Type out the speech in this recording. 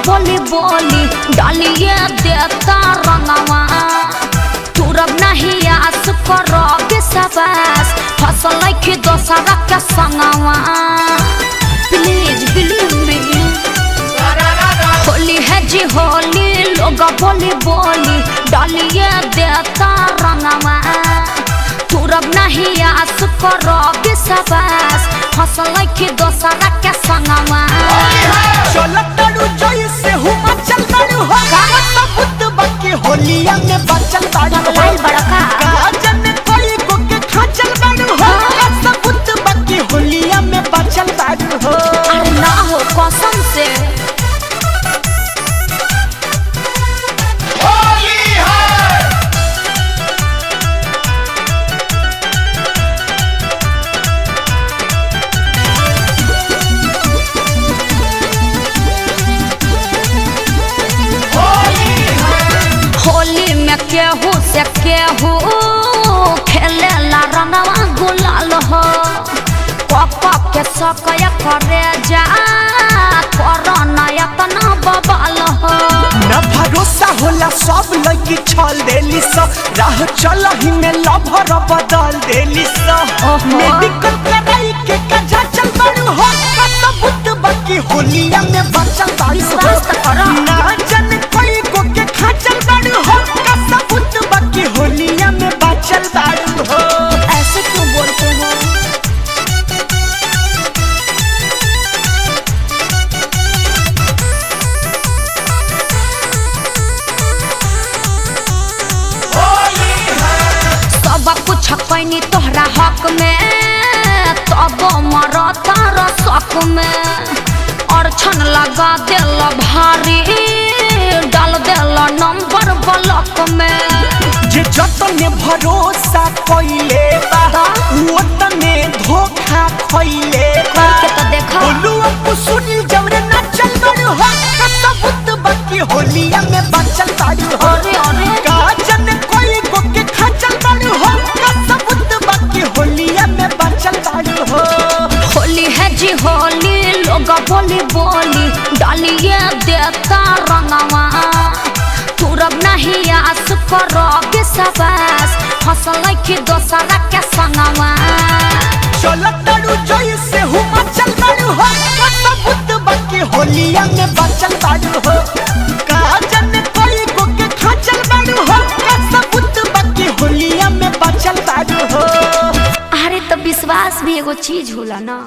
बोली बोली डालिए देता रंगवा तुरब नहीं आस करो विश्वास फसल की दोसरा के संगवा प्लीज बिलीव मी होली है जी होली लोग बोली बोली डालिए देता रंगवा तुरब नहीं आस करो विश्वास फसल की दोसरा के संगवा चलतड़ू जैसे हुमा चलतड़ू हो सबूत बाकी होलिया में बचल बाड़ू हो बड़का काजन कोई को के खाचल बाड़ू हो सबूत बाकी होलिया में बचल बाड़ू हो अरे ना हो कसम से होली है होली में केहू से केहू खेले ला रंगवा गुलाल हो पापा के सकया करे जा कोरोना इतना बबाल हो न भरोसा होला सब लड़की छल देली स राह चलही में लभर बदल देली स मेडिकल कराई के कजा चल बाड़ू हो सबूत बाकी होलिया में बचल बाड़ू हो ना जन कोई को के खाचल बाड़ू हो सबूत बाकी होलिया में बचल बाड़ू हो ऐसे क्यों बोलते हो सब कुछ कैनी तोहरा हक में तब मरता रसक में अड़छन लगा दिल भारी डाल दिल नंबर ब्लॉक में जे जतने भरोसा कइले बा ओतने धोखा खइले बा के तो देखा बोलू अब सुनी जवरे ना चल बड़ू हो सबूत बाकी होलिया में बचल बाड़ू हो अरे अरे काजन कोई को के खाचल बाड़ू हो सबूत बाकी होलिया में बचल बाड़ू हो होली है जी होली लोग बोली बोली डालिए देता रंगवा तुरब नहीं आस करो विश्वास फसल की दोसरा के संगवा चलतड़ू जैसे हुमा चल बाड़ू हो सबूत बाकी होलिया में बचल बाड़ू हो काजन कोई को के खाचल बाड़ू हो सबूत बाकी होलिया में बचल बाड़ू हो अरे तो विश्वास भी एगो चीज होला ना।